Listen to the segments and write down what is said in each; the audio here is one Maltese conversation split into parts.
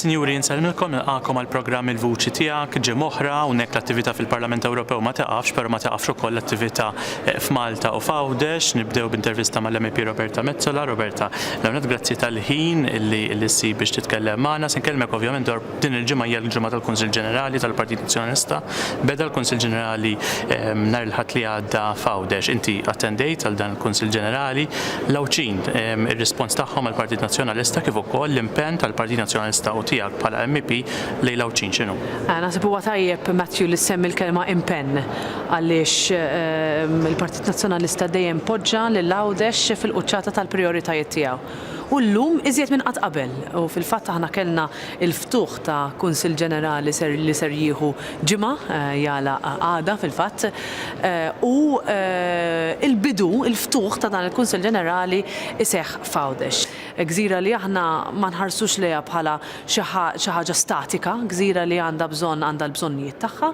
Sinjuri, nsalmilkom nilqakom għal programm Il-Vuċi Tiegħek ġie oħra hawnhekk l-attività fil-Parlament Ewropew ma taqafx, però ma taqafx ukoll l-attività f'Malta u f'Għawdex. Nibdew b'intervista mal-MEP Roberta Metsola. Roberta, l-għamlet grazzi tal-ħin illi ssib biex titkellem magħna. Se nkellmek ovvjament din il-ġimgħa hija l-ġimgħa tal-Kunsill Ġenerali tal-Partit Nazzjonalista. Beda l-Kunsill Ġenerali nhar il-Ħadd li għadda f'Għawdex. Inti attendejt għal dan il-Kunsill Ġenerali. L-Awċin ir-rispons tagħhom għall-Partit Nazzjonalista kif ukoll l-impenn tal-Partit Nazzjonalista u tiegħek bħala MEP lejn Awċin x'inhu? Naħseb huwa tajjeb Matthew li semmi l-kelma impenn għaliex il-Partit Nazzjonalista dejjem poġġa lil Għawdex fil-quċċata tal-prijoritajiet tiegħu. U llum iżjed minn qatt qabel. U fil-fatt aħna kellna il-ftuħ ta' Kunsill Ġenerali li ser jieħu ġimgħa jala għada fil-fatt. U il-bidu, il-ftuħ ta' dan il-Kunsill Ġenerali iseħħ f'Għawdex. Gżira li aħna ma nħarsux lejha bħala xi ħaġa statika, gżira li għandha l-bżonnijiet tagħha,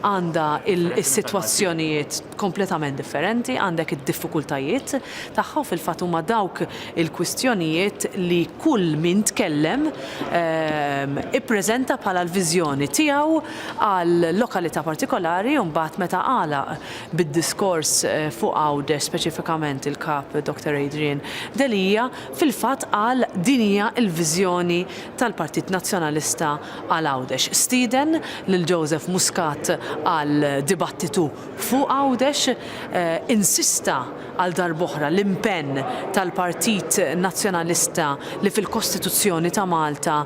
għandha is-sitwazzjonijiet kompletament differenti, għandek id-diffikultajiet tagħha u fil-fatt huma dawk il-kwistjonijiet li kull min tkellem ippreżenta bħala l-viżjoni tiegħu għal lokalità partikolari u mbagħad meta għalaq bid-diskors fuq Għawdex speċifikament il-kap Dr. Adrian Delija fil-fatt qal din hija l-viżjoni tal-Partit Nazzjonalista għal Għawdex. Stieden lil Joseph Muscat għal dibattitu fuq Għawdex, insista għal darb'oħra l-impenn tal-Partit Nazzjonalista li fil-Kostituzzjoni ta' Malta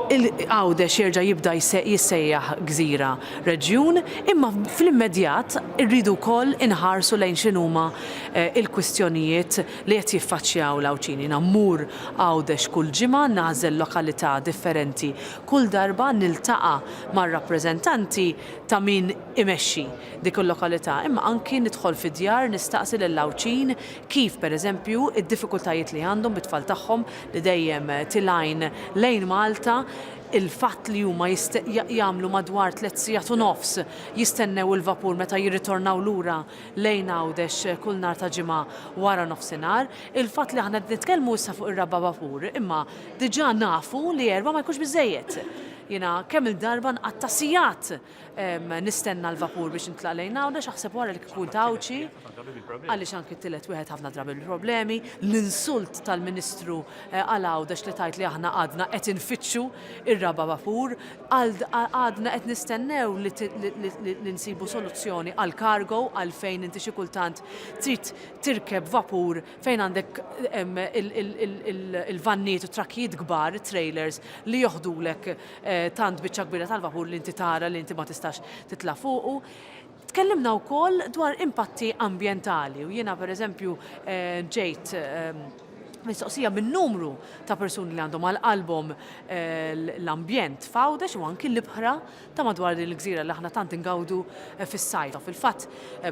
Għawdex jerġa' jibda jissejjaħ gżira reġjun, imma fl-immedjat irridu wkoll inħarsu lejn x'inhuma il-kwistjonijiet li qed jiffaċċjaw l-Awċini. Nammur Għawdex kull ġimgħa nażel lokalità differenti. Kull darba niltaqa' mar-rappreżentanti ta' min imexxi dik il-lokalità, imma anki nidħol fid-djar nistaqsi lill-Awċin kif pereżempju id-diffikultajiet li għandhom bit-tfal tagħhom li dejjem tilajn lejn Malta, il-fatt li huma jagħmlu madwar 3 sigħat u nofs jistennew il-vapur meta jirritornaw lura lejn Għawdex kull nhar ta' ġimgħa wara nofsinhar, il-fatt li aħna nitkellmu issa fuq ir-raba' vapur, imma diġà nafu li erba' ma jkunx biżżejjed. Jiena kemm il-darba nqatta' sigħat nistenna l-vapur biex nitlaq lejn Għawdex, aħseb wara li kien tawċi għaliex anki tillet wieħed ħafna drabi l-problemi, l-insult tal-Ministru għal Għawdex li tajt li aħna għadna qed infittxu ir-raba' vapur, għadna qed nistennew li nsibu soluzzjoni għal cargo għalfejn inti xi kultant trid tirkeb vapur fejn għandek il-vanniet u trakkijiet kbar, trailers li joħdulek tant biċċa kbira tal-vapur li inti tara li inti ma tistax titla' fuqu. Tkellimna wkoll dwar impatti ambjentali u jiena pereżempju ġejt mistoqsija minn numru ta' persuni li għandhom għal-qalbhom l-ambjent f'Għawdex u anki l-ibħra ta' madwar din il-gżira li aħna tant ingawdu fis-sajt. Fil-fatt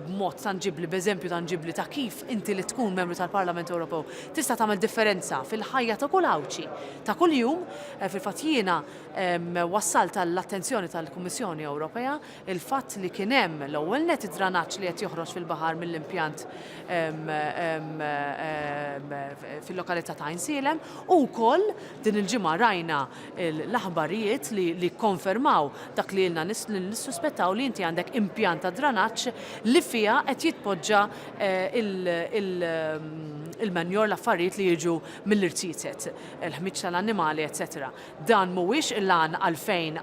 b'mod tanġibli, b'eżempju tanġibli ta' kif inti li tkun membru tal-Parlament Ewropew tista' tagħmel differenza fil-ħajja ta' kull Għawċi ta' kuljum. Fil-fatt jiena wassalt tal-attenzjoni tal-Kummissjoni Ewropea il-fatt li kien hemm l-ewwel net id-dranaġġ li qed joħroġ fil-baħar mill-impjant fil-lokalità ta' Insilem u wkoll din il-ġimgħa rajna l-aħbarijiet li konfermaw dak li lna nissuspettaw li inti għandek impjant ta' dranaġġ li fiha qed jitpoġġa il-manjor l-affarijiet li jiġu mill-irtizet, il-ħmiġ tal-annimali, etc. Dan mhuwiex il-għan għalfejn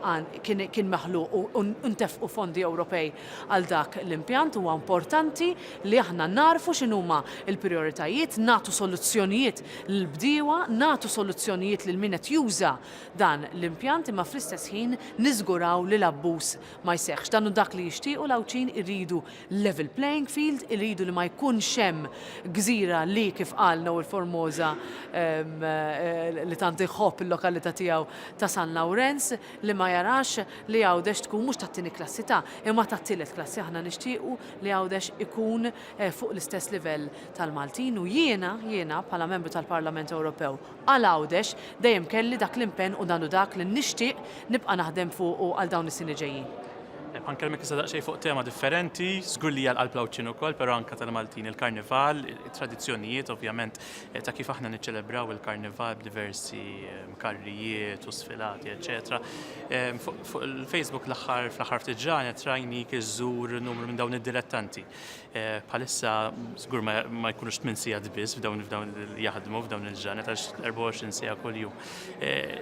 kien meħluq u ntefqu fondi Ewropej għal dak l-impjant. Huwa importanti li aħna narfu x'inhuma l-prijoritajiet, nagħtu soluzzjonijiet l-bdiewa, nagħtu soluzzjonijiet lil min qed juża dan l-impjant, imma fl-istess ħin niżguraw li l-abbuż ma jseħħx. Dan hu dak li jixtiequ l-Awċin iridu level playing field, iridu li ma jkunx hemm gżira li kif qal Noel Formosa li tant iħobb il-lokalità tiegħu ta' San Lawrence li ma jarax li Għawdex tkun mhux tat-tieni klassi imma tat-tielet klassi. Aħna nixtiequ li Għawdex ikun fuq l-istess livell tal-Maltin u jiena bħala membru tal-Parlament Ewropew għal Għawdex dejjem kelli dak l-impenn u dan hu dak li nixtieq nibqa' naħdem fuqu għal dawn is-snin ġejjin. Ħankellmek issa daqsxejn fuq tema differenti, żgur li għal plawċin ukoll, però anke tal-Maltin il-Karnival, tradizzjonijiet ovvjament ta' kif aħna niċċelebraw il-Karnival b'diversi mkarrijiet u sfilati, eċetera. Fuq il-Facebook fl-aħħar ftit ġranet rajnik iżżur numru minn dawn id-dilettanti. Bħalissa żgur ma jkunux 8 sigħat biss f'dawn jaħdmu f'dawn il-ġranet għax 24 sigħa kuljum.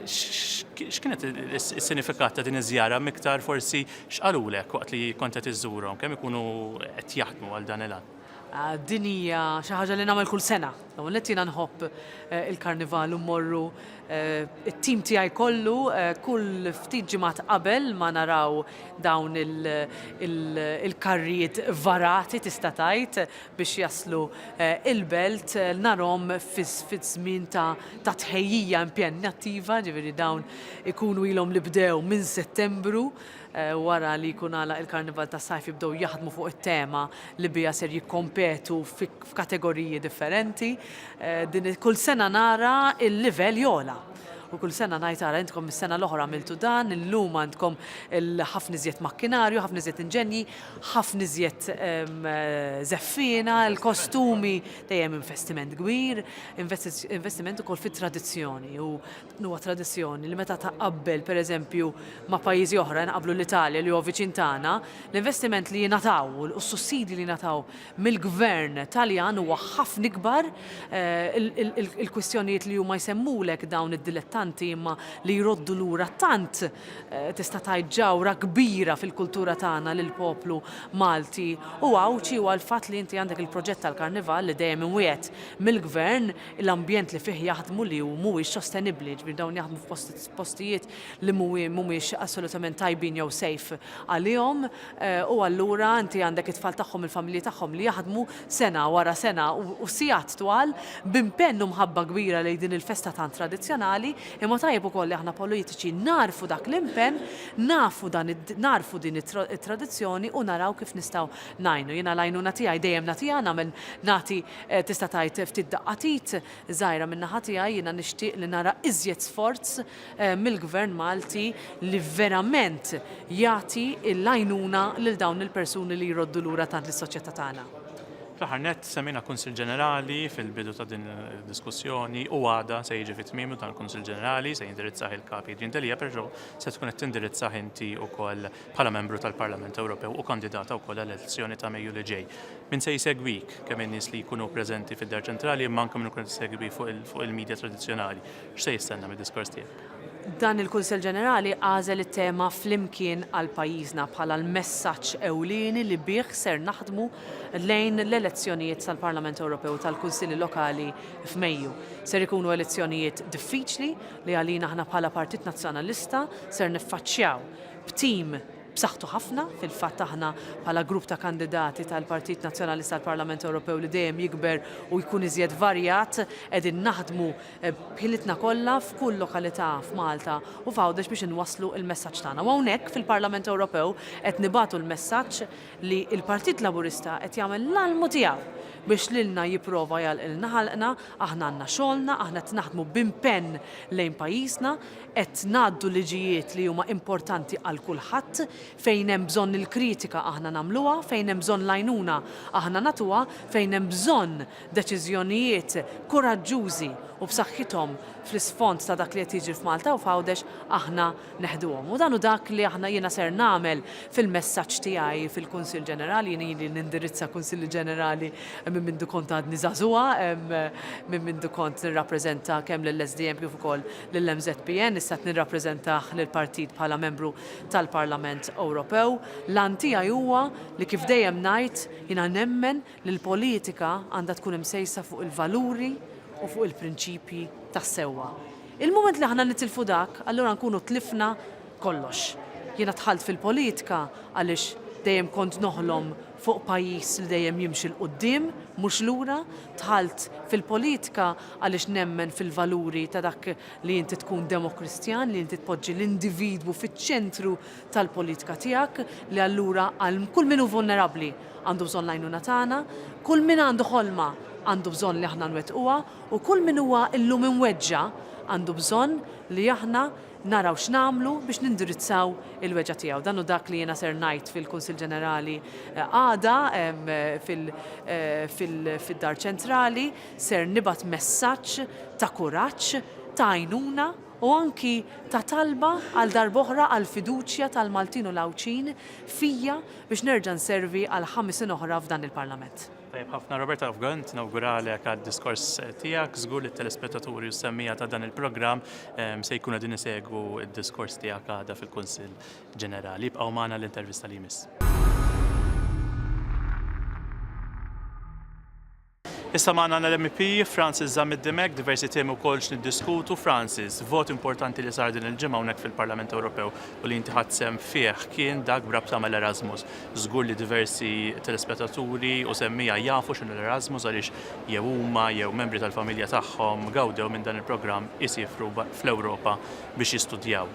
X'kienet is-sinifikat ta' din iż-żjara miktar forsi x'qalulek waqt li kont qed iżżurhom kemm ikunu qed jaħdmu għal dan il-għan? Din hija xi ħaġa li nagħmel kull sena. L-ewwel jiena nħobb il-Karnival u mmorru it-tim tiegħi kollu kull ftit ġimgħat qabel ma naraw dawn il-karrijiet varati tista' tgħid biex jaslu il-belt narhom fiż-żmien ta' tħejjija impjennattiva, ġifieri dawn ikunu ilhom li bdew minn Settembru wara li jkun għalaq il-Karnival ta' sajf jibdew jaħdmu fuq it-tema li bija ser jikkompetu f'kategoriji differenti. Kull sena nara il-livell jola. U kull sena ngħid ara intkom is-sena l-oħra għamiltu dan, illum għandkom ħafna iżjed makkinarju, ħafna iżjed inġenji, ħafna iżjed żeffina, il-kostumi dejjem investiment kbir, investiment ukoll fit-tradizzjoni. U huwa tradizzjoni li meta taqabbel pereżempju ma' pajjiżi oħra nqablu l-Italja li huwa viċin tagħna, l-investiment li jingħataw u s-sussidji li jingħataw mill-Gvern Taljan huwa ħafna ikbar. Il-kwistjonijiet li huma jsemmulek dawn id-dilettanti imma li jroddu lura tant tista' tgħid ġawra kbira fil-kultura tagħna lill-poplu Malti u għawċi u għal-fatt li inti għandek il-proġett tal-Karnival li dejjem inwiet mill-Gvern l-ambjent li fih jaħdmu li mhuwiex sostenibbli, ġbir dawn jaħdmu f'postijiet li mhuwiex assolutament tajbin jew sejf għalihom u allura inti għandek it-tfal tagħhom il-familji tagħhom li jaħdmu sena wara sena u sigħat twal b'impenn u mħabba kbira lejn din il-festa tant tradizzjonali. Imma tajjeb ukoll li aħna politiċi narfu dak l-impenn, narfu din it-tradizzjoni u naraw kif nistgħu ngħinu. Jiena l-għajnuna tiegħi dejjem nagħtiha nagħmel nagħti tista' tgħid ftit daqqatit żgħira minn naħa tiegħi jiena nixtieq li nara iżjed sforz mill-Gvern Malti li verament jagħti l-għajnuna lil dawn il-persuni li jroddu lura tant lis-soċjetà tagħna. Fl-aħħar nett semmejna Kunsill Ġenerali fil-bidu ta' din id-diskussjoni u għada se jiġi fit-tmiem tal Kunsill Ġenerali se jindirizzah il-Kap Adrian Delija, però se tkun qed tindirizzah inti wkoll bħala membru tal-Parlament Ewropew u kandidata wkoll għall-elezzjoni ta' Mejju li ġej. Min se jsegwik kemm in-nies li jkunu preżenti fid-Dar Ċentrali imma anke min ikun jsegwi fuq il-medja tradizzjonali. X'se jistenna mid-diskors tiegħek? Dan il-Kunsell Ġenerali għażel it-tema flimkien għal pajjiżna bħala l-messaġġ ewlieni li bih ser naħdmu lejn l-elezzjonijiet tal-Parlament Ewropew tal-Kunsilli Lokali f'Mejju. Ser ikunu elezzjonijiet diffiċli li għalina aħna bħala Partit Nazzjonalista ser niffaċċjaw b'tim b'saħħtu ħafna fil-fatt aħna bħala grupp ta' kandidati tal-Partit Nazzjonalista tal-Parlament Ewropew li dejjem jikber u jkun iżjed varjat qegħdin naħdmu bħilitna kollha f'kull lokalità f'Malta u f'Għawdex biex inwasslu l-messaġġ tagħna. U hawnhekk fil-Parlament Ewropew qed nibagħtu l-messaġġ li l-Partit Laburista qed jagħmel l-almu tiegħu biex lilna jipprova jgħalqilna ħalqna, aħna għandna xogħolna, aħna qed naħdmu b'impenn lejn pajjiżna, qed ngħaddu liġijiet li huma importanti għal kulħadd, fejn hemm bżonn il-kritika aħna nagħmluha, fejn hemm bżonn l-għajnuna aħna nagħtuha, fejn hemm bżonn deċiżjonijiet kuraġġużi u b'saħħithom fl-isfond ta' dak li qed jiġri f'Malta u f'Għawdex aħna neħduhom. U dan hu dak li aħna jiena ser nagħmel fil-messaġġ tiegħi fil-Kunsill Ġenerali, jien ili nindirizza Kunsilli Ġenerali minn mindu kont għadni żagħżugħa, minn mindu kont nirrappreżenta kemm lill-SDM kif ukoll lill-MZPN, issa qed nirrappreżentah lill-Partit bħala membru tal-Parlament Ewropew. Lan tiegħi huwa li kif dejjem ngħid jiena nemmen li l-politika għandha tkun imsejsa fuq il-valuri u fuq il-prinċipji tas-sewwa. Il-mument li aħna nitilfu dak, allura nkunu tlifna kollox. Jiena dħalt fil-politika għaliex dejjem kont noħlom fuq pajjiż li dejjem jimxi l-qudiem, mhux lura, dħalt fil-politika għaliex nemmen fil-valuri ta' dak li inti tkun demokristjan, li inti tpoġġi l-individwu fiċ-ċentru tal-politika tiegħek, li allura għal kull min hu vulnerabbli għandu bżonn l-għajnuna tagħna, kull min għandu ħolma għandu bżonn li aħna nwettquha u kull min huwa illum imweġġa għandu bżonn li aħna naraw x'namlu biex nindirizzaw il-weġa tiegħu. Dan hu dak li jiena ser ngħid fil-Kunsill Ġenerali għada fid-Dar Ċentrali ser nibgħat messaġġ ta' kuraġġ, ta' għajnuna u anki ta' talba għal darb'oħra għal fiduċja tal-Maltin u l-Awċin fija biex nerġa' nservi għal 5 oħra f'dan il-Parlament. Tajjeb ħafna Roberta Afgant, nawguralek għad-diskors tiegħek, żgur li t-telespettaturi u semmija ta' dan il-programm se jkunu din isegwu d-diskors tiegħek għada fil-Kunsill Ġenerali. Bqgħu magħna l-intervista li jmiss. Issa magħna l-MEP Francis Zammit Dimech, diversi temi wkoll niddiskutu. Francis, vot importanti li sar din il-ġimgħa hawnhekk fil-Parlament Ewropew u li inti ħadd sehem fih kien dak brabta mal-Erasmus. Żgur li diversi telespettaturi u semmija jafu x'inhu l-Erasmus għaliex jew huma jew membri tal-familja tagħhom gawdew minn dan il-programm isifru fl-Ewropa biex jistudjaw.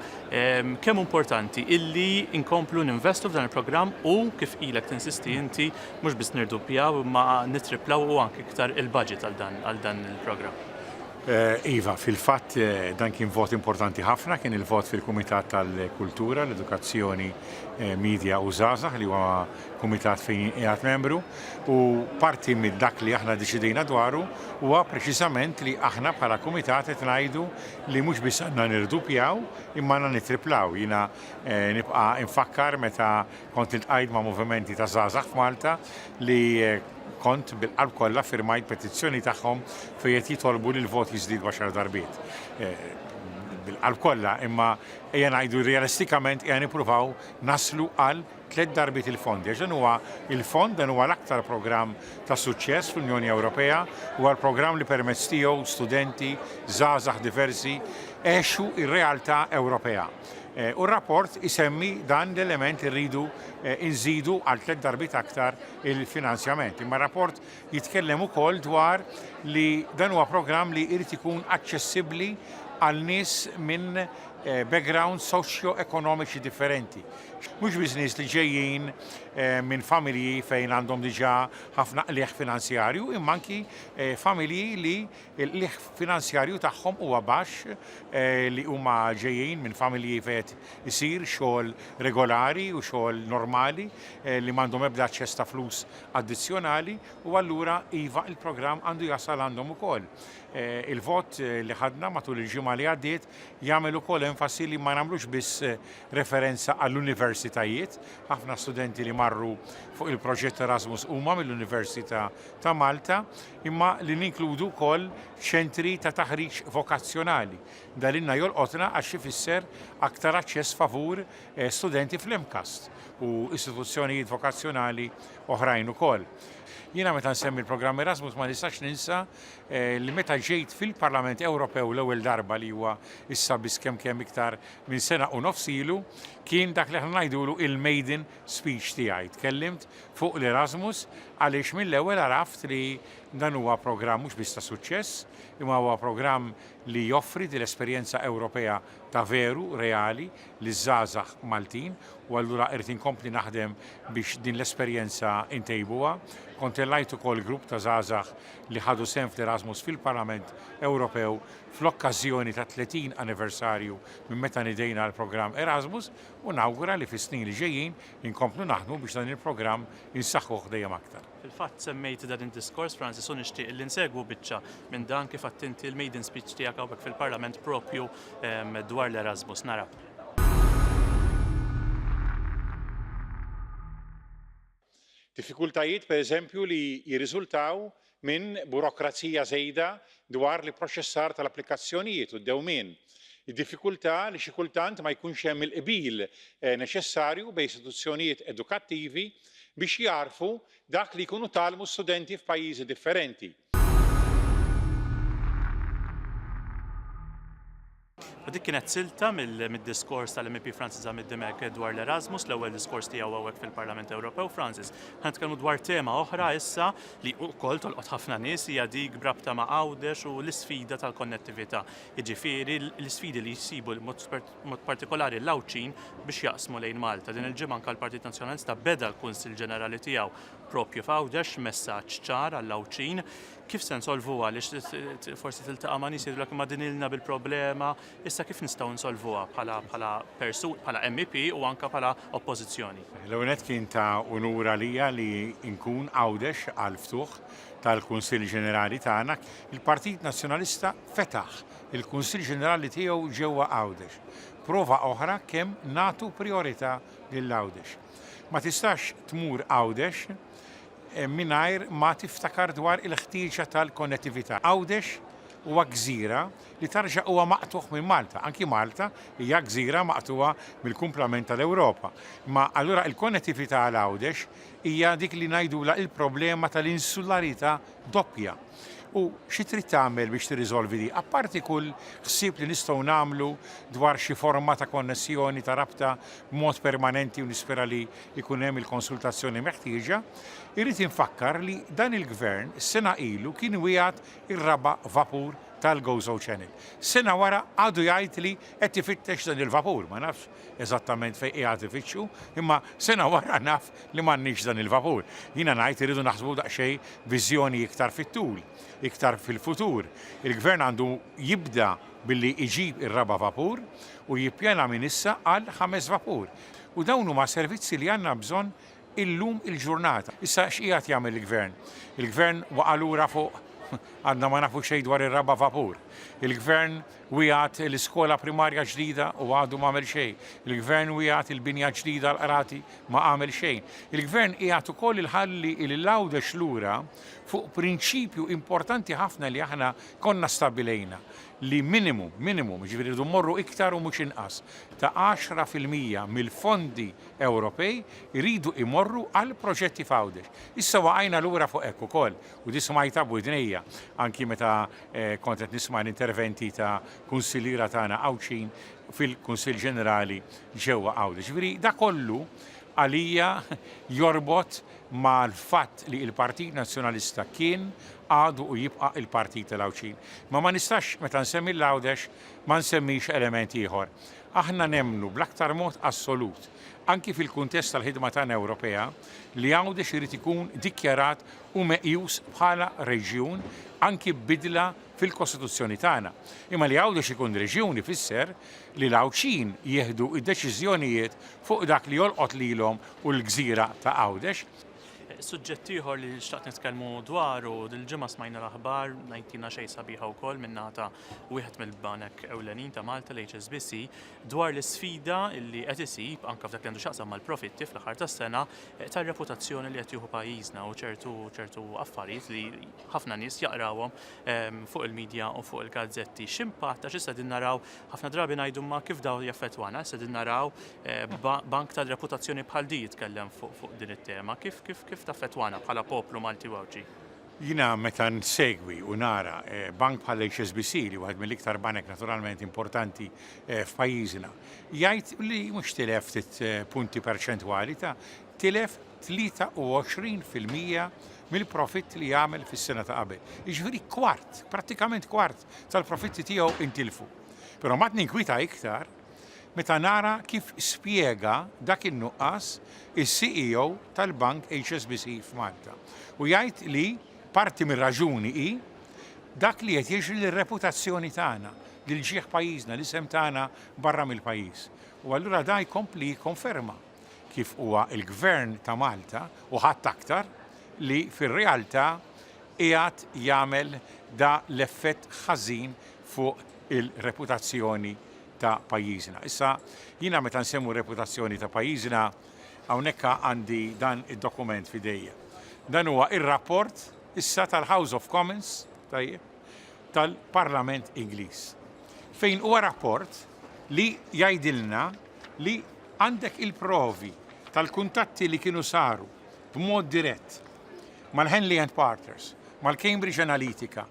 Kemm importanti illi inkomplu ninvestu f'dan il-programm u kif ilek tinsisti inti mhux biss nirdupjaw imma nitriplaw u anke iktar il-budget għal dan il-programm. Iva, fil-fatt dan kien vot importanti ħafna, kien il-vot fil-Kumitat tal-Kultura, l-Edukazzjoni, Media u Żgħażagħ li huwa kumitat fejn qiegħed membru u parti minn dak li aħna deċidejna dwaru huwa preċiżament li aħna bħala kumitat qed ngħidu li mhux biss għandna nirdupjaw imma għandna nitriplaw. Jiena nibqa' infakkar meta kont iltqajt ma' movimenti ta' żgħażagħ f'Malta li kont bil-qalb kollha firmajt petizzjoni tagħhom fejn qed jitolbu li l-vot jiżdied 10 darbiet. Bil-qalb kollha, imma ejja ngħidu realistikament ejja nippruvaw naslu għal 3 darbiet il-fondi. Dan huwa il-fond, dan huwa l-aktar programm ta' suċċess fl-Unjoni Ewropea, huwa l-programm li permezz tiegħu studenti żgħażagħ diversi għexu ir-realtà Ewropea. U r-rapport isemmi dan l-element irridu inżidu għal 3 darbiet aktar il-finanzjament. Imma r-rapport jitkellem ukoll dwar li dan huwa programm li jrid ikun aċċessibbli għal nies minn background socio-ekonomiċi differenti. Mhux biss nies li ġejjin minn familji fejn għandhom diġà ħafna qlieħ finanzjarju, imma anki familji li l-qlieħ finanzjarju tagħhom huwa baxx, li huma ġejjin minn familji fejn isir xogħol regolari u xogħol normali li m'għandhom ebda aċċess ta' flus addizzjonali u allura iva il-programm għandu jasal għandhom ukoll. Il-vot li ħadna matul il-ġimgħa li għaddiet jagħmel ukoll enfasi li ma nagħmlux biss referenza għall-universitajiet. Ħafna studenti li marru fuq il-proġett Erasmus huma mill-Università ta' Malta, imma li ninkludu wkoll ċentri ta' taħriġ vokazzjonali. Dalinna jolqotna għax ifisser aktar aċċess favur studenti fl-Imkast u istituzzjonijiet vokazzjonali oħrajn ukoll. Jiena meta nsemmi l-programm Erasmus ma nistax ninsa li meta ġejt fil-Parlament Ewropew l-ewwel darba li huwa issa biss kemm iktar minn sena u nofs ilu kien dak li aħna ngħidulu il-maiden speech tiegħi. Tkellimt fuq l-Erasmus għaliex mill-ewwel araft li dan huwa programm mhux biss ta' suċċess, imma huwa programm li joffri l-esperjenza Ewropea ta' veru, reali, li żgħażagħ Maltin u allura irid inkompli naħdem biex din l-esperjenza intejbuha. Kontellajt ukoll grupp ta' żgħażagħ li ħadu sehem fl-Erasmus fil-Parlament Ewropew fl-okkażjoni ta' 30 anniversarju minn meta nidejna l-programm Erasmus u nawgura li fis-snin li ġejjin inkomplu naħdmu biex dan il-programm insaħħuh dejjem aktar. Fil-fatt semmejt dan id-diskors, Francis, u nixtieq li nsegwu biċċa minn dan kif attinti il-maiden speech tiegħek hawnhekk fil-Parlament propju dwar l-Erasmus. Nara. Diffikultajiet pereżempju li jirriżultaw minn burokrazija żejda dwar li proċessar tal-applikazzjonijiet u d-dewmien. Id-diffikultà li xi kultant ma jkunx hemm il-qbil neċessarju bejn istituzzjonijiet edukattivi biex jarfu dak li jkunu talmu studenti f'pajjiżi differenti. U dik kienet silta mid-diskors tal-MEP Francis Zammit Dimech dwar l-Erasmus, l-ewwel diskors tiegħu hawnhekk fil-Parlament Ewropew. Francis, ħanitkellmu dwar tema oħra issa li wkoll tolqot ħafna nies hija dik brabta ma' għawdex u l-isfida tal-konnettività. Jiġifieri l-isfidi li jsibu mod partikolari l-Awċin biex jaqsmu lejn Malta. Din il-ġimgħa anke l-Partit Nazzjonalista beda l-Kunsill Ġenerali tiegħu propju f'Għawdex messaġġ ċar għall-Awċin. kif se nsolvuha għaliex forsi tiltaqa' ma' nies jgħidulek ma' din ilna bil-problema, issa kif nistgħu nsolvuha bħala MEP u anke bħala oppożizzjoni. L-ewwel kien ta' unura lija li nkun għawdex għal ftuħ tal-Kunsill Ġenerali tagħna. Il-Partit Nazzjonalista fetaħ il-Kunsill Ġenerali tiegħu ġewwa Għawdex. Prova oħra kemm nagħtu priorità lil Għawdex. Ma tistax tmur Għawdex mingħajr ma tiftakar dwar il-ħtieġa tal-konnettività. Għawdex huwa gżira li tarġa' huwa maqtuħ minn Malta. Anki Malta hija gżira maqtuha mill-kumplament tal-Ewropa. Ma allura il-konnettività għal Għawdex hija dik li ngħidula il-problema tal-insularità doppja. U xi trid tagħmel biex tirriżolvi di? Apparti kull ħsieb li nistgħu nagħmlu dwar xi forma ta' konnessjoni ta' rabta b'mod permanenti u nispera li jkun hemm il-konsultazzjoni meħtieġa, irrid infakkar li dan il-gvern sena ilu kien wieħed ir-raba' vapur tal-Gozo Channel. Sena wara għadu jgħid li qed tifittex dan il-vapur, ma nafx eżattament fejn qiegħed ifittxu, imma sena wara naf li m'għandniex dan il-vapur. Jiena ngħid iridu naħsbu daqsxejn viżjoni iktar fit-tul, iktar fil-futur. Il-gvern għandu jibda billi iġib ir-raba' vapur u jippjana minn issa għal 5 vapur. U dawn huma servizzi li għandna bżonn illum il-ġurnata. Issa x'qiegħed jagħmel il-gvern? Il-gvern waqa' lura fuq għandna ma nafu xejn dwar ir-raba' vapur. Il-gvern wieħed l-iskola primarja ġdida u għadu ma għamel xejn. Il-gvern wieħed il-binja ġdida l-qrati ma għamel xejn. Il-gvern qiegħed ukoll il-ħalli il-Għawdex lura fuq prinċipju importanti ħafna li aħna konna stabilejna li minimum, ġifieri rridu mmorru iktar u mhux inqas ta' 10% mill-fondi Ewropej iridu imorru għal proġetti f'Għawdex. Issa waqajna lura fuq hekk ukoll u di smajta b'widnejja anki meta kont qed nisma' l-interventi ta' kunsilliera tagħna Għawdxin fil-Kunsill Ġenerali ġewwa Għawdex. Ġifieri da kollu għalija jorbot ma' l-fatt li il-Partit Nazzjonalista kien għadu u jibqa' il-Partit tal-Għawdxin. Ma nistax meta nsemmi l-Għawdex ma nsemmix element ieħor. Aħna nemmnu bl-aktar mod assolut anki fil-kuntest tal-ħidma tagħna Ewropea li Għawdex irid ikun dikjarat u meqjus bħala reġjun anki bidla fil-Kostituzzjoni tagħna. Imma li Għawdex ikun reġjun ifisser li l-Għawdxin jieħdu id-deċiżjonijiet fuq dak li jolqot lilhom u l-gżira ta' Għawdex. Suġġett ieħor li xtaqt nitkellmu dwaru dil-ġimgħa smajna l-aħbar ngħidilna xejn sabiħa wkoll minnata wieħed mill-banek ewlenin ta' Malta l-HSBC dwar l-isfida li qed isib anke f'dak li għandu x'aqsam mal-profitti fl-aħħar tas-sena tar-reputazzjoni li qed jieħu pajjiżna u ċertu affarijiet li ħafna nies jaqrawhom fuq il-medja u fuq il-gazzetti. X'impatt għax issa din naraw ħafna drabi ngħidu ma kif daw jaffettwana, issa din naraw bank tal-reputazzjoni bħal di jitkellem fuq din it-tema. Kif taffettwana bħala poplu Malti u Għawdxin? Jina meta nsegwi u nara bank bħal HSBC li waħed mill-iktar banek naturalment importanti f'pajjiżna, jgħid li mhux tilef ftit punti perċentwali ta' tilef 23% mill-profitt li jagħmel fis-sena ta' qabel. Jiġifieri prattikament kwart tal-profitti tiegħu intilfu. Però ma tinkwita iktar meta nara kif spjega dak in-nuqqas is-CEO tal-Bank HSBC f'Malta. U jgħid li parti mir-raġuni hi dak li qed jiġri lir-reputazzjoni tagħna, lil ġieħ pajjiżna, l-isem tagħna barra mill-pajjiż. U allura da jkompli jikkonferma kif huwa l-Gvern ta' Malta u ħadd aktar li fir-realtà qiegħed jagħmel da l-effett ħażin fuq il-reputazzjoni ta' pajjiżna. Issa jiena meta nsemmu reputazzjoni ta' pajjiżna hawnhekk għandi dan id-dokument f'idejja. Dan huwa ir-rapport issa tal-House of Commons tal-Parlament Ingliż. Fejn huwa rapport li jgħidilna li għandek il-provi tal-kuntatti li kienu saru b'mod dirett mal-Henley and Partners, mal-Cambridge Analytica,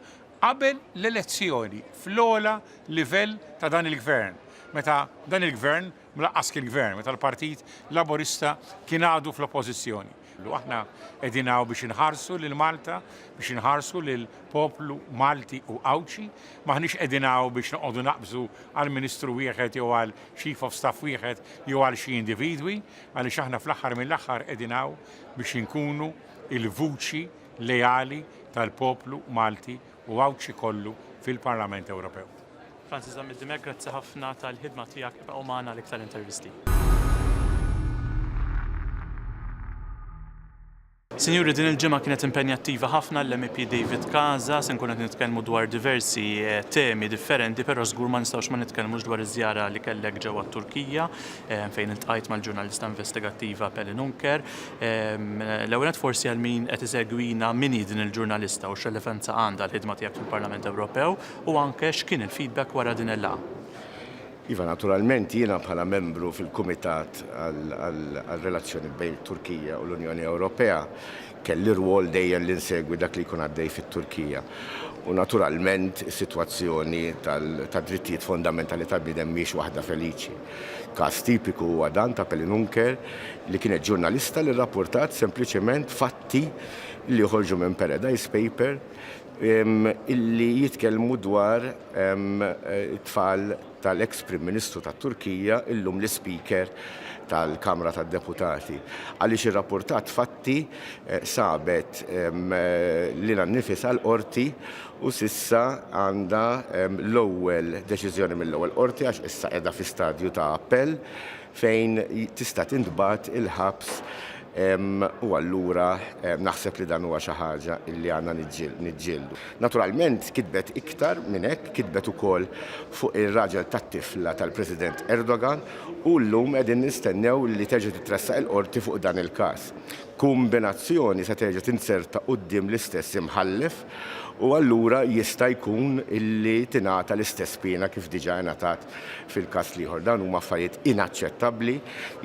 qabel l-elezzjoni fl-ola livell ta' dan il-gvern. Meta dan il-gvern, mlaqqas il-gvern, meta l-Partit Laburista kien għadu fl-oppożizzjoni. Aħna qegħdinaw biex inħarsu lil Malta, biex inħarsu lil poplu Malti u Għawdxi, maħniex qegħdinaw biex noqogħdu naqbżu għal Ministru wieħed jew għal Chief of Staff wieħed jew għal xi individwi, għaliex aħna fl-aħħar mill-aħħar qegħdinaw biex inkunu il-vuċi lejali tal-poplu Malti u għawċi kollu fil-Parlament Ewropew. Francis Zammit Dimech, grazzi ħafna tal-ħidma tiegħek u magħna l-iktar intervisti. Sinjuri, din il-ġimgħa kienet impenjattiva ħafna l-MEP David Casa, se nkun qed nitkellmu dwar diversi temi differenti, però żgur ma nistgħux ma nitkellmux dwar iż-żjara li kellek ġewwa Turkija fejn iltqajt mal-ġurnalista investigattiva Pelin Unker. L-ewwel forsi għal min qed isegwina min din il-ġurnalista u x'relevanza għandha l-ħidma tiegħek fil-Parlament Ewropew u anke x'kien il-feedback wara din il-laqgħa. Iva, naturalment jiena bħala membru fil-Kumitat għal-relazzjoni bejn Turkija u l-Unjoni Ewropea kelli rwol dejjem li nsegwi dak li jkun għaddej fit-Turkija. U naturalment is-sitwazzjoni tad-drittijiet fondamentali tal-bniedem mhix waħda feliċi. Każ tipiku huwa dan ta' Pelin Unker li kienet ġurnalista li rrapportat sempliċement fatti li joħorġu minn Paradise Paper illi jitkellmu dwar it-tfal tal-ex Prim Ministru tat-Turkija illum l-Speaker tal-Kamra tad-Deputati. Għaliex ir-rapportat fatti sabet lilha nnifisha l-qorti u sissa għandha l-ewwel deċiżjoni mill-ewwel qorti għax issa qiegħda fi stadju ta' appell fejn tista' tintbagħat il-ħabs u allura naħseb li dan huwa xi ħaġa li għandna niġġieldu. Naturalment kitbet iktar minn hekk, kitbet ukoll fuq ir-raġel tat-tifla tal-President Erdogan u llum qegħdin nistennew li terġa' titressaq il-qorti fuq dan il-każ. Kombinazzjoni se terġa' tinserta quddiem l-istess imħallef u allura jista' jkun illi tingħata l-istess pena kif diġà ngħatat fil-każ ieħor. Dan huma affarijiet inaċċettabbli,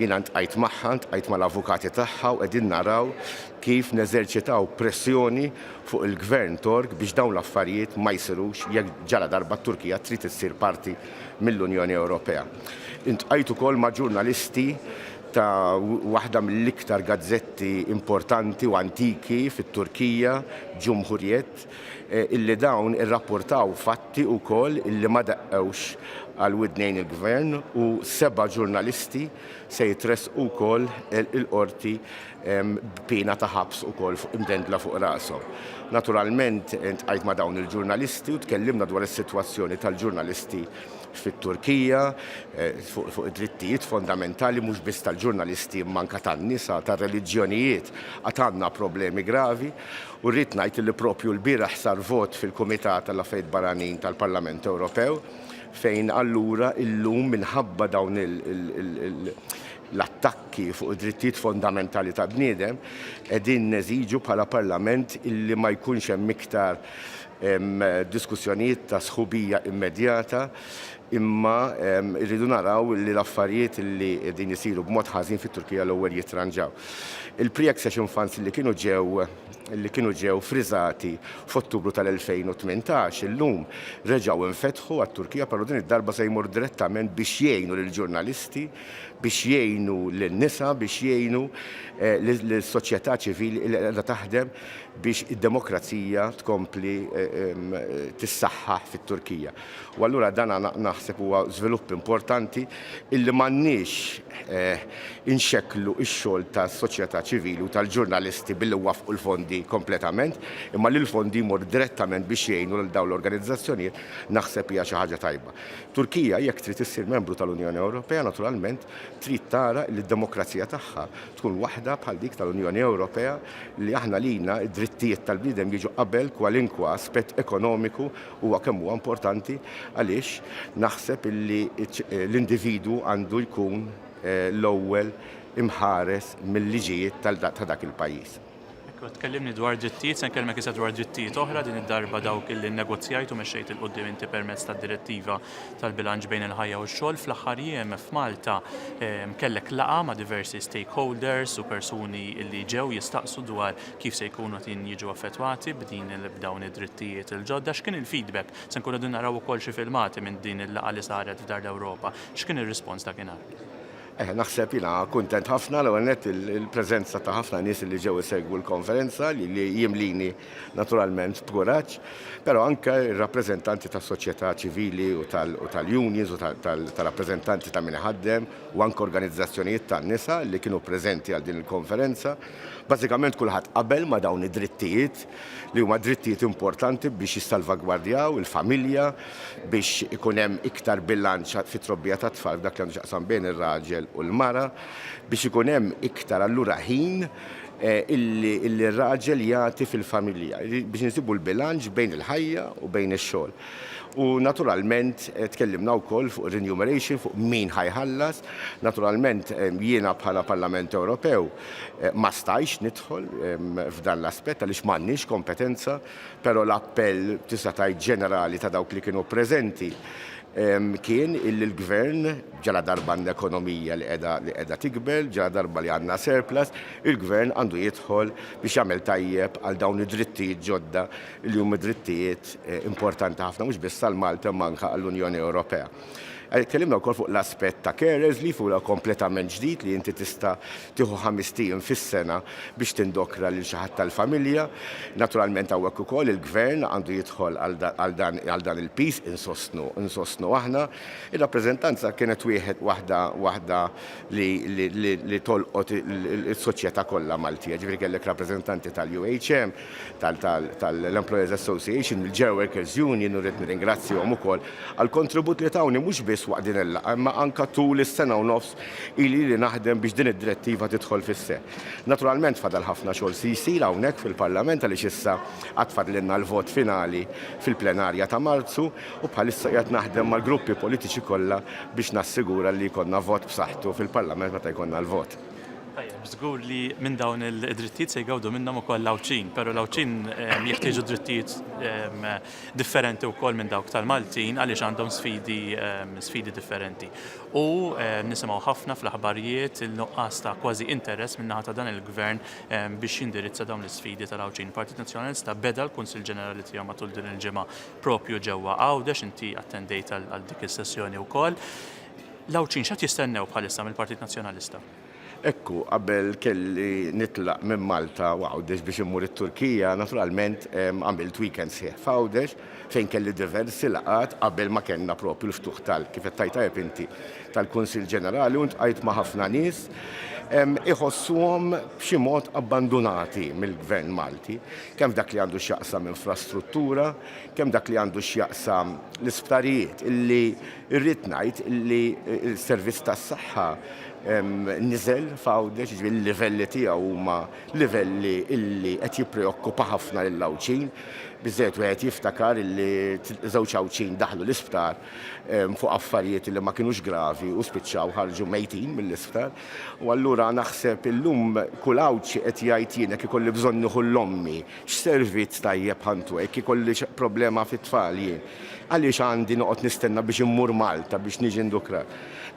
jiena ntqajt magħha, ntqajt mal-avukati tagħha u qegħdin naraw kif neżerċitaw pressjoni fuq il-Gvern Tork biex dawn l-affarijiet ma jsirux jekk ġala darba t-Turkija trid issir parti mill-Unjoni Ewropea. Intqajt ukoll ma' ġurnalisti ta' waħda mill-iktar gazzetti importanti u antiki fit-Turkija, Ġumhuriyet, illi dawn irrapportaw fatti wkoll illi ma daqqewx għal widnejn il-Gvern u 7 ġurnalisti se jitressqu wkoll il-qorti b'pena ta' ħabs ukoll imdendla fuq rashom. Naturalment ntqajt ma' dawn il-ġurnalisti u tkellimna dwar is-sitwazzjoni tal-ġurnalisti fit-Turkija, fuq id-drittijiet fondamentali mhux biss tal-ġurnalisti manka tan-nisa, tar-reliġjonijiet, għad għandna problemi gravi u rrid ngħid li proprju l-bieraħ sar vot fil-Kumitat tal-Affarijiet Barranin tal-Parlament Ewropew fejn allura illum minħabba dawn l-attakki fuq id-drittijiet fondamentali ta' bniedem qegħdin neżiġu bħala Parlament illi ma jkunx hemm iktar diskussjonijiet ta' sħubija immedjata imma rridu naraw li l-affarijiet li qegħdin isiru b'mod ħażin fit-Turkija l-ewwel jitranġaw. Il-pre-accession funds li kienu ġew friżati f'Ottubru tal-2018 illum reġgħu infetħu għat-Turkija però din id-darba se jmur direttament biex jgħinu lill-ġurnalisti, biex jgħinu lin-nisa, biex jgħinu lis-soċjetà ċivili li qiegħda taħdem biex id-demokrazija tkompli tissaħħaħ fit-Turkija. U allura dan naħseb huwa żvilupp importanti illi m'għandniex inxekklu x-xogħol tas-soċjetà ċivili u tal-ġurnalisti billi wafqu l-fondi kompletament, imma li l-fondi jmur direttament biex jgħinu lil dawn l-organizzazzjonijiet naħseb hija xi ħaġa tajba. Turkija jekk trid issir membru tal-Unjoni Ewropea naturalment trid tara li d-demokrazija tagħha tkun waħda bħal dik tal-Unjoni Ewropea li aħna lina id-drittijiet tal-bniedem jiġu qabel kwalinkwa aspett ekonomiku huwa kemm huwa importanti għaliex naħseb illi l-individu għandu jkun l-ewwel imħares mill-liġijiet ta' dak il-pajjiż. Tkellimni dwar drittijiet, se nkellmek issa dwar drittijiet oħra din id-darba dawk illi nnegozjajtu mexxejt il-qudiem inti permezz tad-direttiva tal-bilanċ bejn il-ħajja u x-xogħol. Fl-aħħar jiem f'Malta kellek laqgħa ma' diversi stakeholders u persuni li ġew jistaqsu dwar kif se jkunu qed jiġu affettwati b'dawn id-drittijiet il-ġodda. X'kien il-feedback? Se nkunu qegħdin naraw ukoll xi filmati minn din il-laqgħa li saret f'dar l-Ewropa. X'kien ir-rispons dakinhar? Naħseb jiena kuntent ħafna l il-preżenza ta' ħafna nies li ġew isegwu l-konferenza li jimlini naturalment b'kuraġġ, però anke ir-rappreżentanti tas-soċjetà ċivili u tal-unions u tal-rappreżentanti ta' min iħaddem u anke organizzazzjonijiet tan-nisa li kienu preżenti għal din il-konferenza. Bażikament kulħadd qabel ma' dawn id-drittijiet li huma drittijiet importanti biex jissalvagwardjaw il-familja, biex ikun hemm iktar bilanċ fit-trobbija tat-tfal f'dak li għandu x'aqsam bejn ir-raġel u l-mara, biex ikun hemm iktar allura ħin illi r-raġel jagħti fil-familja biex nsibu l-bilanċ bejn il-ħajja u bejn ix-xogħol. U naturalment tkellimna wkoll fuq remuneration, fuq min ħajħallas. Naturalment jiena bħala Parlament Ewropew ma stajx nidħol f'dan l-aspett għaliex m'għandniex kompetenza, però l-appell tista' tgħid ġenerali ta' dawk li kienu preżenti kien il-gvern ġala darba l-ekonomija li qiegħda tikbel, ġala darba li għandna surplus, il-gvern għandu jidħol biex jagħmel tajjeb għal dawn id-drittijiet ġodda li huma drittijiet importanti ħafna mhux biss għall-Malta ma anke għall-Unjoni Ewropea. Tkellimna wkoll fuq l-aspett ta' carers li fuq kompletament ġdid li inti tista' tieħu 5 tiem fis-sena biex tindokra lil xi ħadd tal-familja. Naturalment hawnhekk ukoll il-gvern għandu jidħol għal dan il-pis insostnu aħna. Ir-rappreżentanza kienet waħda li tolqot is-soċjetà kollha Maltija. Ġifieri kellek rappreżentanti tal-UHM, tal-Employers Association, il-Care Workers Union, u rrid nirringrazzjahom ukoll għall kontribut li tawni mhux biss waqt din il-laqgħa, imma anke tul is-sena u nofs ili naħdem biex din id-direttiva tidħol fis-seħħ. Naturalment fadal ħafna xogħol se jsir hawnhekk fil-Parlament għaliex issa qatt fadlilna l-vot finali fil-plenarja ta' Marzu u bħalissa qiegħed naħdem mal-gruppi politiċi kollha biex nassigura li jkollna vot b'saħħtu fil-Parlament meta jkollna l-vot. Żgur li minn dawn il-drittijiet se jgawdu minnhom ukoll l-Awċin, però l-Awċin jeħtieġu drittijiet differenti wkoll minn dawk tal-Maltin għaliex għandhom sfidi differenti. U nisimgħu ħafna fl-aħbarijiet il-nuqqas ta' kważi interess min-naħa ta' dan il-gvern biex jindirizza dawn l-isfidi tal-Awċin. Il-Partit Nazzjonalista beda l-Kunsill Ġenerali tiegħu matul din il-ġimgħa propju ġewwa Għawdex, inti attendejt għal dik is-sessjoni wkoll. L-Awċin x'qed jistennew bħalissa mill-Partit Nazzjonalista? Ekku, qabel kelli nitlaq minn Malta Għawdex biex immur it-Turkija, naturalment għamilt weekend sieħ f'Għawdex fejn kelli diversi laqat qabel ma kellna propju l-ftuħ kif qed tajjeb inti tal-Kunsill Ġenerali u ntqajt ma' ħafna nies iħossuhom b'xi mod abbandonati mill-Gvern Malti, kemm dak li għandu x'jaqsam infrastruttura, kemm dak li għandu x'jaqsam l-isptarijiet illi rrid ngħid illi s-servizz tas-saħħa niżel f'Għawdex, ġifieri l-livelli tiegħu huma livelli illi qed jippreokkupa ħafna lill-Awċin. Biżżejjed wieħed jiftakar illi żewġ Awċin daħlu l-isptar fuq affarijiet li ma kinux gravi u spiċċaw ħarġu mejtin mill-isptar. U allura naħseb illum kull Awċi qed jgħid jien jekk ikolli bżonn nieħu l-ommi, x'servizz tajjeb ħantu hekk ikolli problema fit-tfal jien. Għaliex għandi noqgħod nistenna biex immur Malta biex niġi ndukra.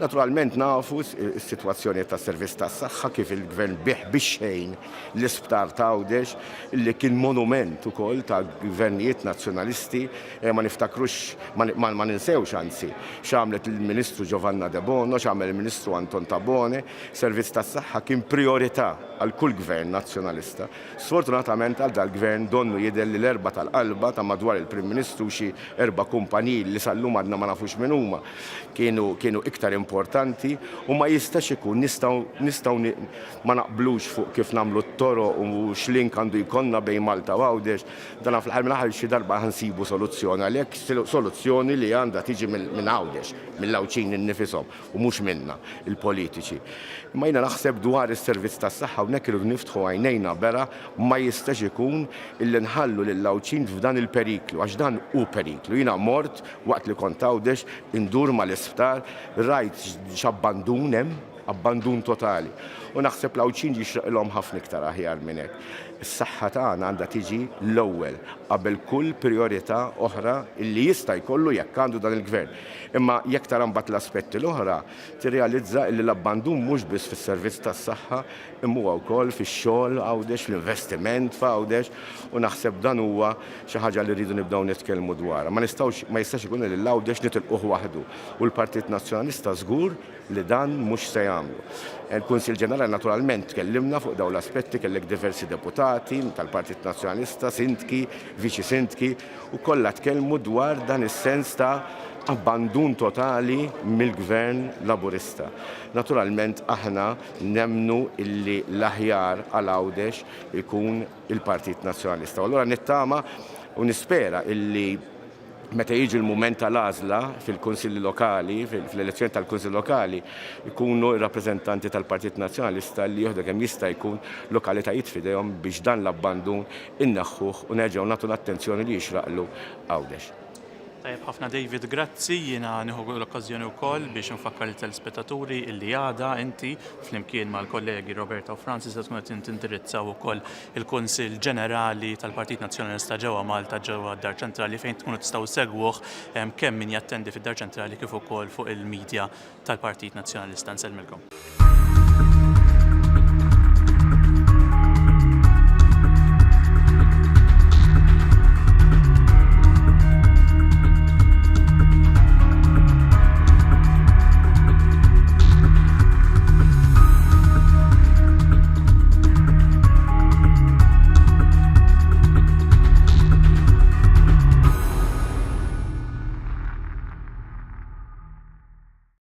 Naturalment nafu s-sitwazzjoni tas-servizz tas-saħħa kif il-gvern bih biex xejn l-isptar ta' Għawdex li kien monument ukoll ta' gvernijiet nazzjonalisti ma niftakrux ma ninsewx anzi x'għamlet il-Ministru Giovanna De Bono, x'għamel il-Ministru Anton Tabone, servizz tas-saħħa kien priorità għal kull gvern nazzjonalista. Sfortunatament għal dal-gvern donnu jidher li l-erba tal-qalba ta' madwar il-Prim Ministru xi 4 kumpaniji li sallum għadna ma nafux minn huma kienu iktar importanti u ma jistax ikun nistgħu ma naqblux fuq kif nagħmlu t-toro u x'link għandu jkollna bejn Malta u Għawdex. Dan fl-aħħar mill-aħħar xi darba ħansibu soluzzjoni għalhekk soluzzjoni li għandha tiġi minn Għawdex, mill-Awċin innifisom u mhux minna il-politiċi. Ma jiena naħseb dwar is-servizz tas-saħħa hawnhekk irridu niftħu għajnejna vera ma jistax ikun illi nħallu lill-Awċin f'dan il-periklu għax dan hu periklu. Jiena mort waqt li kont Għawdex indur mal-isptar rajt x'abbandun hemm, abbandun totali. U naħseb l-Awċin jixraqilhom ħafna iktar aħjar minn hekk. Is-saħħa tagħna għandha tiġi l-ewwel qabel kull priorità oħra illi jista' jkollu jekk għandu dan il-gvern. Imma jekk tara mbagħad l-aspetti l-oħra tirrealizza li l-abbandun mhux biss fis-servizz tas-saħħa imma wkoll fix-xogħol Għawdex, fl-investiment f'Għawdex u naħseb dan huwa xi ħaġa li rridu nibdew nitkellmu dwarha. Ma jistax ikun li l-Għawdex nitilquh waħdu u l-Partit Nazzjonalista żgur li dan mhux se jagħmlu. Il-Kunsill Ġenerali naturalment tkellimna fuq dawn l-aspetti, kellek diversi deputati tal-Partit Nazzjonalista, sindki, viċi sindki, u kollha tkellmu dwar dan is-sens ta' abbandun totali mill-gvern laburista. Naturalment aħna nemnu illi l-aħjar għal Għawdex ikun il-Partit Nazzjonalista. Allura nittama u nispera illi meta jiġi l-mument tal-għażla fil-Kunsilli Lokali, fil-elezzjoni tal-Kunsilli Lokali, ikunu r-rappreżentanti tal-Partit Nazzjonalista li jieħdu kemm jista' jkun lokalitajiet f'idejhom biex dan l-abbandun inneħħuh u nerġgħu nagħtu l-attenzjoni li jixraqlu Għawdex. Tajjeb ħafna David, grazzi, jiena nieħu l-okkażjoni wkoll biex nfakkar il-telespettaturi illi għada inti flimkien mal-kollegi Roberta u Francis se tkun qed tindirizzaw ukoll il-Kunsill Ġenerali tal-Partit Nazzjonalista ġewwa Malta ġewwa d-Dar Ċentrali fejn tkunu tistgħu segwuh kemm min jattendi fid-Dar Ċentrali kif ukoll fuq il-medja tal-Partit Nazzjonalista. Nsellmilkom.